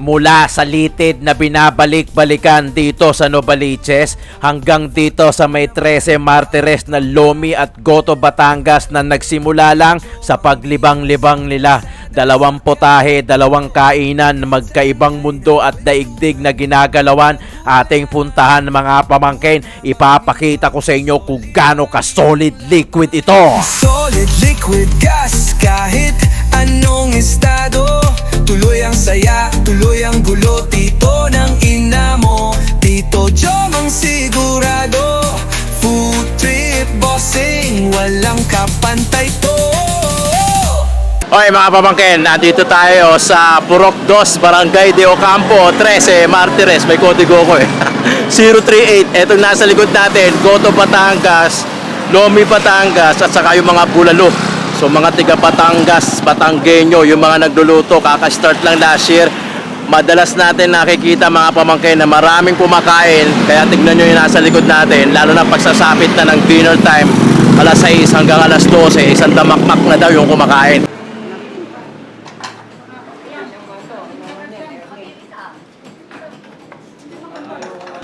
Mula sa litid na binabalik-balikan dito sa Novaliches hanggang dito sa may 13 Martires na Lomi at Goto, Batangas na nagsimula lang sa paglibang-libang nila. 2 potahe, 2 kainan, magkaibang mundo at daigdig na ginagalawan ating puntahan mga pamangkin. Ipapakita ko sa inyo kung gaano ka solid liquid ito. Solid liquid gas kahit anong estado. Tuloy ang saya, tuloy ang gulo. Tito ng ina mo, Tito Jom ang sigurado. Food trip bossing, walang kapantay to. Okay mga pamangkin, nandito tayo sa Purok 2, Barangay de Ocampo, 13 Martires. May kodigo ko eh. 038. Etong nasa likod natin, Goto, Batangas, Lomi, Batangas, at saka yung mga bulalo. So mga tiga Batangas, Batanggenyo, yung mga nagluluto, kaka-start lang last year. Madalas natin nakikita mga pamangkin na maraming kumakain. Kaya tignan nyo yung nasa likod natin, lalo na pagsasapit na ng dinner time, alas 6 hanggang alas 12, isang damakmak na daw yung kumakain.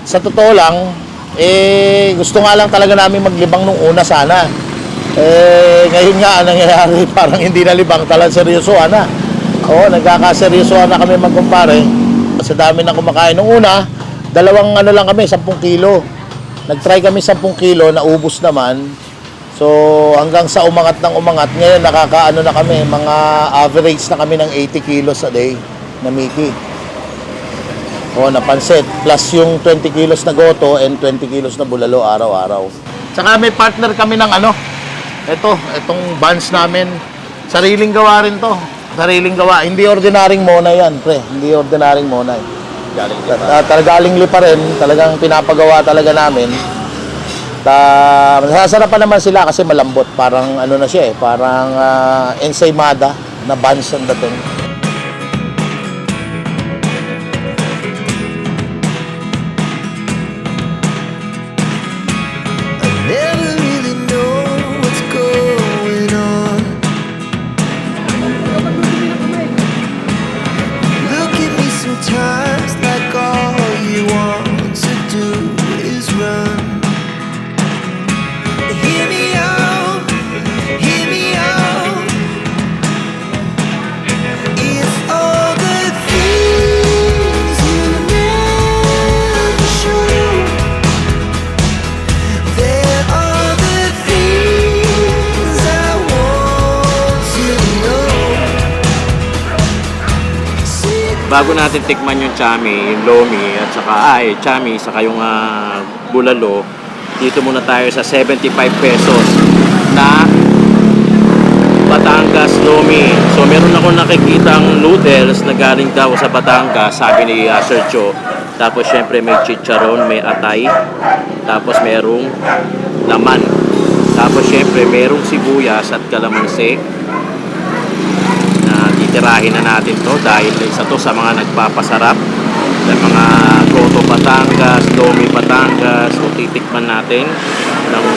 Sa totoo lang, gusto nga lang talaga namin maglibang nung una sana. Ngayon nga, nangyayari parang hindi na libang, talagang seryosohan na. Oo, nagkakaseryosohan na kami magkumpare. Sa dami na kumakain nung una, 2 ano lang kami, 10 kilo. Nag-try kami 10 kilo, naubos naman. So, hanggang sa umangat ng umangat, ngayon nakakaano na kami, mga average na kami ng 80 kilos a day na Mickey. O, napansit. Plus yung 20 kilos na goto and 20 kilos na bulalo araw-araw. Tsaka may partner kami ng ano, itong buns namin. Sariling gawa rin to. Sariling gawa. Hindi ordinaryong mona yan, pre. Hindi ordinaryong mona. Galing lipa rin. Talagang pinapagawa talaga namin. Masasarapan naman sila kasi malambot. Parang ano na siya eh. Parang ensaymada na buns ang dating. Never really know what's going on. Look at me sometimes like all you want to do is run. Hear me out, hear me out. It's all the things you never show. There are the things I want to know. Bago natin tikman yung chami, yung lomi, at saka chami, saka yung bulalo, dito muna tayo sa 75 pesos na Batangas lomi. So meron ako nakikitang noodles na galing daw sa Batangas, sabi ni Sergio. Tapos syempre may chicharon, may atay, tapos merong laman. Tapos syempre merong sibuyas at kalamansi. Na titirahin na natin to dahil isa to sa mga nagpapasarap sa mga Goto Batangas, Lomi Batangas. So titikman natin ng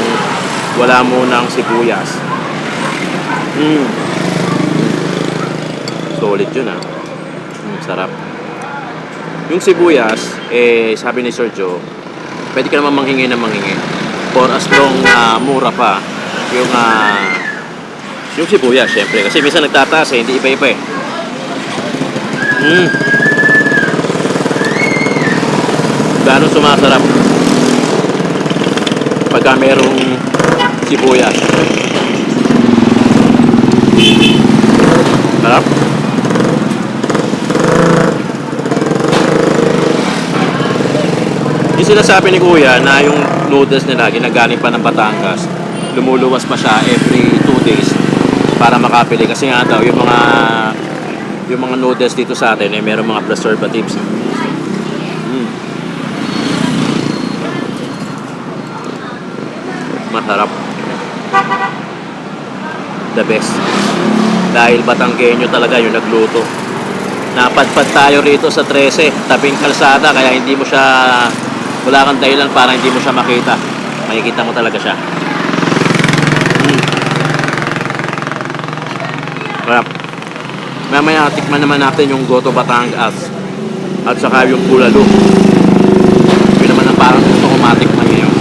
wala munang sibuyas. Solid yun sarap. Yung sibuyas, sabi ni Sergio, pwede ka naman manghingi na manghingi. For as long mura pa yung sibuyas, syempre. Kasi minsan nagtataas hindi iba-iba Gano'n sumasarap pagka merong sibuyas. Sarap. Yung sinasabi ni Kuya na yung noodles nila ginagaling pa ng Batangas, lumuluwas pa siya every 2 days para makapili kasi nga daw yung mga noodles dito sa atin meron mga preservatives. Masarap. The best. Dahil Batanggenyo talaga yung nagluto. Napadpad tayo rito sa 13, tabing kalsada, kaya hindi mo siya, wala kang dahilan para hindi mo siya makita. Makikita mo talaga siya. Sarap. Mamaya tikman naman natin yung Goto Batangas. At saka yung bulalo. Yun naman ang parang gusto ko matikman ngayon.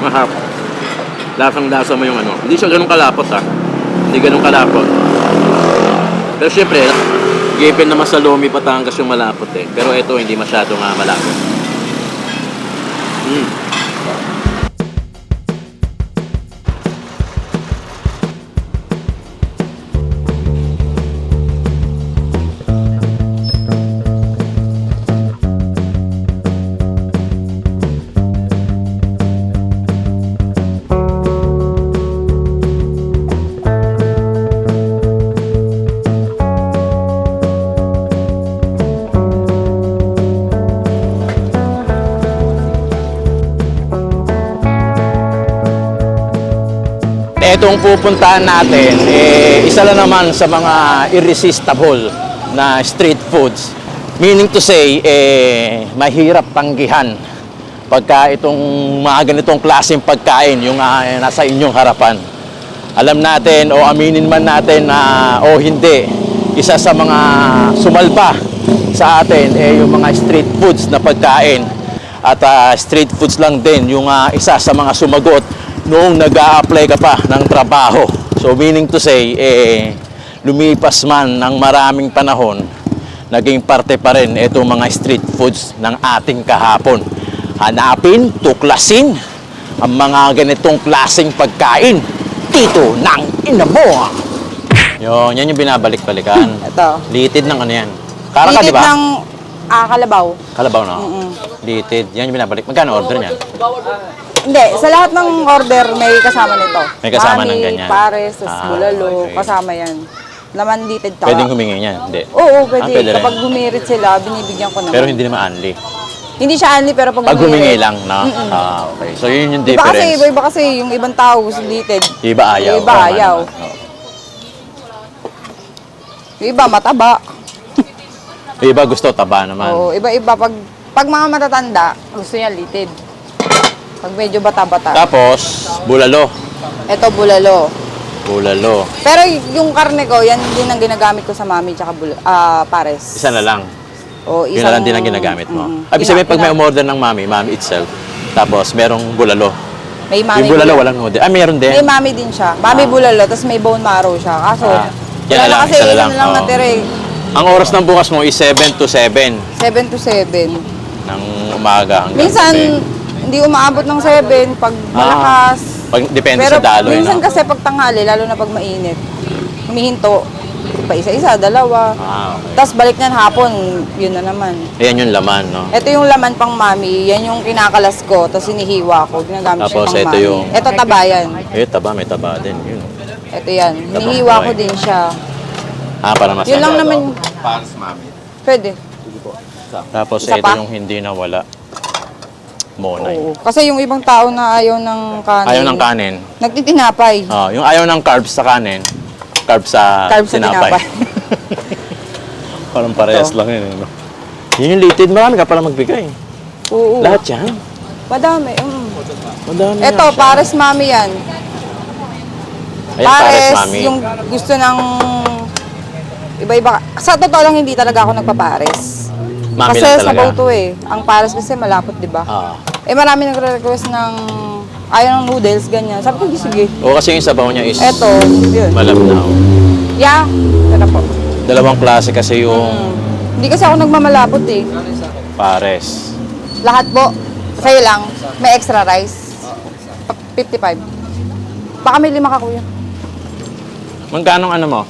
Mahap. Lasang-lasa mo yung ano. Hindi siya ganun kalapot ha. Hindi ganun kalapot. Pero syempre, given naman sa Lomi Batangas yung malapot eh. Pero ito hindi masyado nga malapot. Itong pupuntahan natin, isa lang naman sa mga irresistible na street foods. Meaning to say, mahirap tanggihan pagka itong mga ganitong klaseng pagkain yung nasa inyong harapan. Alam natin o aminin man natin na o hindi, isa sa mga sumalba sa atin yung mga street foods na pagkain. At street foods lang din yung isa sa mga sumagot noong nag-a-apply ka pa ng trabaho. So meaning to say, lumipas man ng maraming panahon, naging parte pa rin itong mga street foods ng ating kahapon. Hanapin, tuklasin ang mga ganitong klaseng pagkain dito ng ina mo. Yan yung binabalik-balikan. Ito. Litid ng ano yan. Karaka, di Litid ba? ng kalabaw. Kalabaw, no? Litid. Yan yung binabalik. Magkano order niyan? Hindi, sa lahat ng order may kasama nito. May kasama ng Mani, ganyan. pares, bulalo, okay. kasama yan. Laman litid ta. Pwedeng humingi niyan? Hindi. Oo, pwede. Pwede rin. Kapag gumirit sila, binibigyan ko naman. Pero hindi naman only. Hindi siya only, pero pag Pag humingi gumirit. lang, no? Okay. So, yun yung Iba kasi, difference. iba kasi yung ibang tao gusto litid. Yung iba ayaw. Yung iba Oo, ayaw. ano, no. Yung iba mataba. Yung iba gusto taba naman. Oo, iba-iba. Pag mga matatanda, gusto niya litid. Pag medyo bata-bata. Tapos, bulalo. Ito bulalo. Bulalo. Pero yung karne ko, yan din ang ginagamit ko sa mami tsaka pares. Isa na lang. O, Yun na lang din ang ginagamit mo. Ibig sabihin, pag may umorder ng mami itself, tapos merong bulalo. may mami Yung bulalo, walang noodle. Meron din. May mami din siya. Mami bulalo, tapos may bone marrow siya. Kaso, Yan na lang, kasi isa na ilan lang. na lang Oo. natira eh. Ang oras ng bukas mo is 7 to 7 7 to 7. ng umaga hanggang Minsan, gabi. hindi umaabot ng 7 pag malakas. Depende Pero sa daloy, minsan no? kasi pag tanghali, lalo na pag mainit, humihinto. Pa isa-isa, dalawa. Okay. Tapos balik na hapon, yun na naman. Ayan yung laman, no? Ito yung laman pang mami, yan yung kinakalas ko, tapos hinihiwa ko, ginagamit siya Tapos pang ito mami. yung- Ito tabayan. Taba, may taba din. Yun. Ito yan, Tabang hinihiwa ko buhay. din siya. Para mas Yun lang naman. Pares, mami. Pwede. Tapos Isa ito pa? yung hindi nawala. Monay. Oo. Kasi yung ibang tao na ayaw ng kanin. Ayaw ng kanin. Nagtitinapay. Yung ayaw ng carbs sa kanin. Carbs sa Carbs sa tinapay. tinapay. Parang parehas Ito. lang yun. No? Yun yung litid. Marami ka pala magbigay. Oo. Lahat yan. Madami. Madami Ito, yan siya. pares mami yan. Ayan, pares, mami. yung gusto ng iba-iba. Sa totoo lang, hindi talaga ako nagpapares. Mami kasi lang talaga. sabaw to eh. Ang pares kasi malapot, di ba? Ah. Marami nagre-request ng ayaw ng noodles, ganyan. Sabi ko, sige. O kasi yung sabaw niya is Eto, yun. malabnaw. Yeah, tara po. Dalawang klase kasi yung Hindi kasi ako nagmamalapot eh. pares. Lahat po, sa'yo lang, may extra rice. 55. Baka may 5 ka, kuya. Magkano ano mo?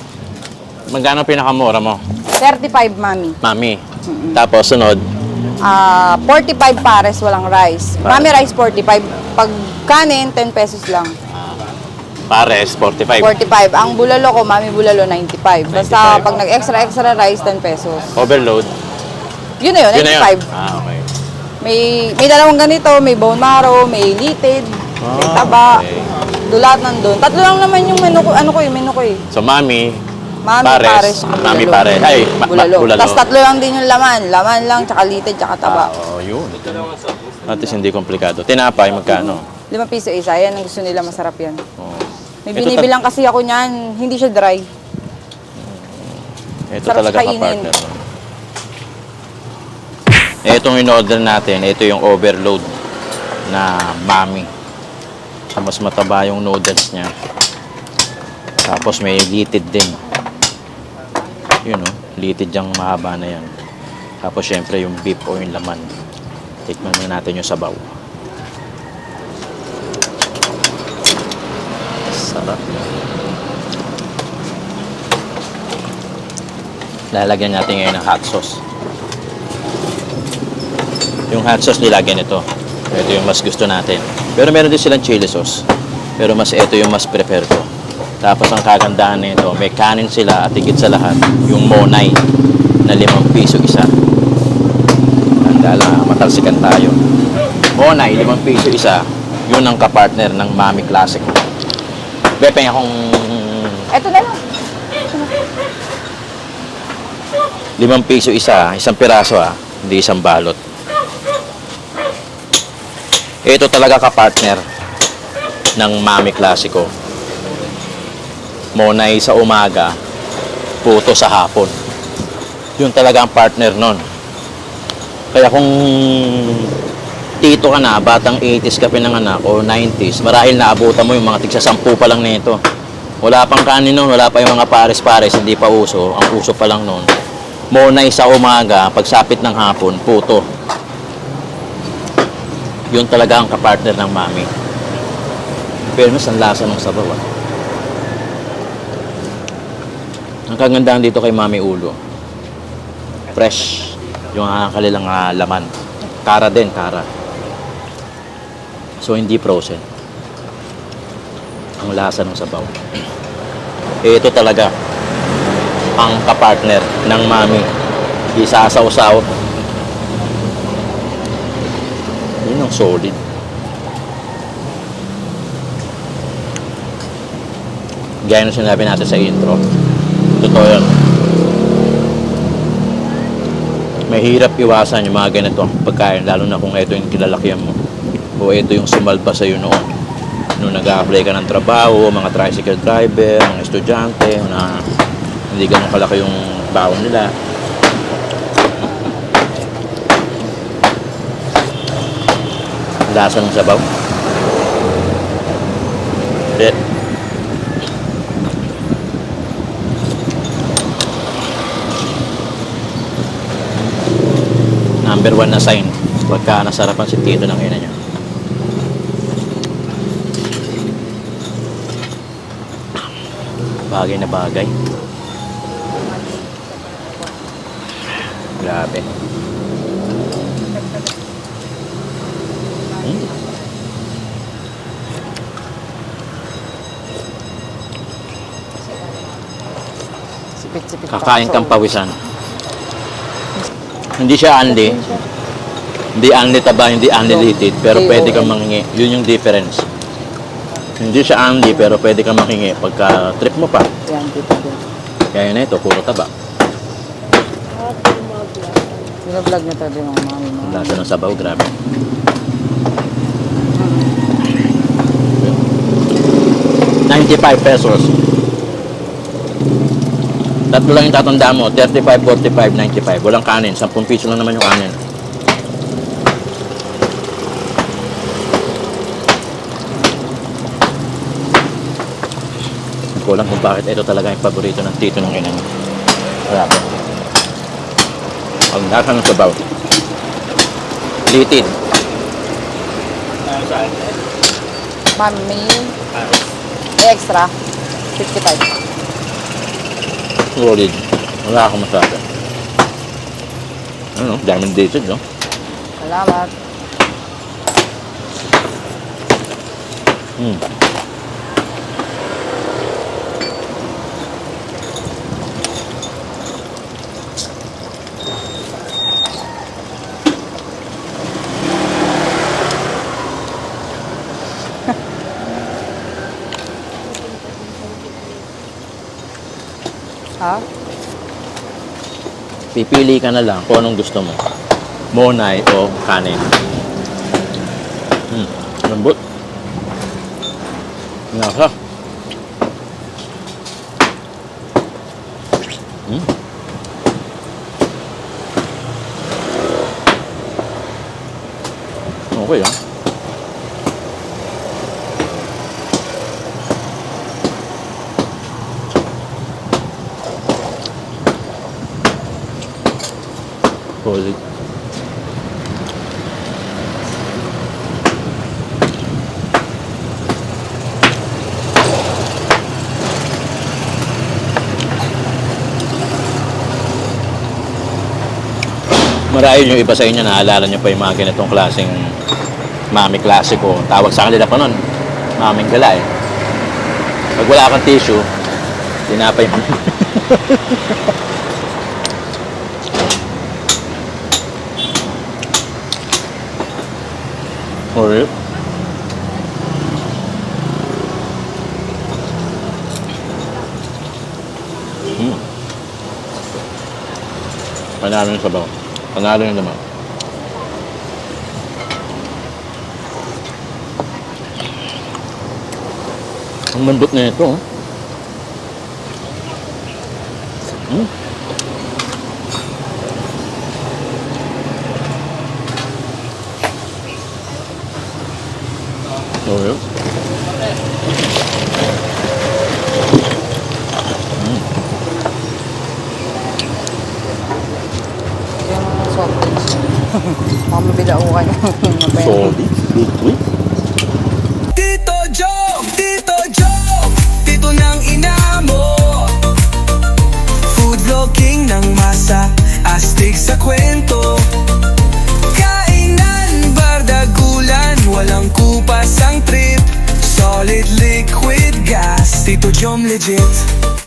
Magkano pinakamura mo? 35, mami. Mami. Tapos sunod, 45 pares, walang rice. Pares. Mami rice, 45. Pag kanin, 10 pesos lang. pares, 45. 45. Ang bulalo ko, mami bulalo, 95. Basta 95. pag nag-extra rice, 10 pesos. Overload. Yun na yun, Yun na yun. 95. Okay. May dalawang ganito, may bone marrow, may litid, may taba. okay. Lahat nandun. Tatlo lang naman yung menu ko, yung menu ko eh. So, mami, Mami, pares, pares, tsaka mami, bulalo. pares. Ay, bulalo. bulalo. Tapos tatlo lang din yung laman. Laman lang, tsaka litid, tsaka taba. Yun. At least hindi komplikado. Tinapay, magkano? 5 piso isa. Yan ang gusto nila, masarap yan. Oh. May Ito binibilang kasi ako niyan. Hindi siya dry. Ito Sarap talaga kainin. ka-partner. Itong in-order natin, ito yung overload na mami. So, mas mataba yung noodles niya. Tapos may litid din. Yun o, litid yung mahaba na yan. Tapos syempre yung beef o yung laman. Tikman muna natin yung sabaw. Sarap. Lalagyan natin ngayon ng hot sauce. Yung hot sauce nilagyan ito. Ito yung mas gusto natin. Pero meron din silang chili sauce. Pero mas ito yung mas prefer ko. Tapos ang kagandahan nito, may kanin sila at higit sa lahat, yung monay na 5 piso isa. Tanda lang, matalsikan tayo. Monay, 5 piso isa. Yun ang kapartner ng Mami Classic. Bepeng akong Ito na lang. 5 piso isa, isang piraso hindi isang balot. Ito talaga kapartner ng Mami Classico. Monay sa umaga, puto sa hapon. Yun talaga ang partner nun. Kaya kung tito ka na, batang 80s ka pinanganak o 90s, marahil naabutan mo yung mga tigsa 10 pa lang nito. Wala pang kanin nun, wala pa yung mga pares-pares, hindi pa uso. Ang uso pa lang nun. Monay sa umaga, pagsapit ng hapon, puto. Yun talaga ang kapartner ng Mami. Pero mas ang lasa ng sabaw. Ang kagandahan dito kay Mami Ulo, fresh yung kanilang laman. Kara din, kara. So, hindi frozen. Ang lasa ng sabaw. Ito talaga ang kapartner ng Mami. Isasaw-saw. Yun ang solid. Gaya na sinabi natin sa intro. Totoo yun. Mahirap iwasan yung mga ganito pagkain, lalo na kung ito yung kilalakihan mo o ito yung sumalba sa'yo noon nung nag-a-apply ka ng trabaho, mga tricycle driver, mga estudyante na hindi ganun kalaki yung baon nila. Lasa ng sabaw. Number 1 na sign pagka nasarapan si Tito ng ina niya. Bagay na bagay. Grabe. Sipit-sipit. Kakain kang pawisan. Hindi siya unli. Hindi unli taba, hindi unli litid. Pero pwede kang mangingi. Yun yung difference. Hindi siya unli, pero pwede kang mangingi pagka trip mo pa. Yan, dito din. Kaya na ito, puro taba. Binablog na talaga ng mami mo. Ang lasa ng sabaw, grabe. ₱95. Tatlo lang yung tatandaan mo, 35, 45, 95. Walang kanin, 10 piso lang naman yung kanin. Hindi ko alam kung bakit ito talaga yung paborito ng tito ng ina niya. Grabe. Ang lasa ng sabaw. Litid. Mami, extra, 55. Solid. Wala akong masabi. Ano, daming dated, no? Salamat. Ha? Pipili ka na lang kung anong gusto mo. Monay o kanin. Lambot. Nasa. Okay, ah. Solid. Marahil yung iba sa inyo, naalala nyo pa yung mga ganitong klaseng mami klasiko. Tawag sa kanila pa nun, maming gala eh. Pag wala kang tissue, tinapay mo. Alright. Panalo yung sabaw. Panalo yung naman. Ang lambot na ito. Hmm. Oh, yeah. Yung soft drinks. Baka mabila ko kayo. Solid. Liquid. Tito Joe, tito ng ina mo. Food vlogging ng masa, astig sa kwento. Kainan, bardagulan, walang kupas ang trip. Solid liquid gas, Tito Jom legit.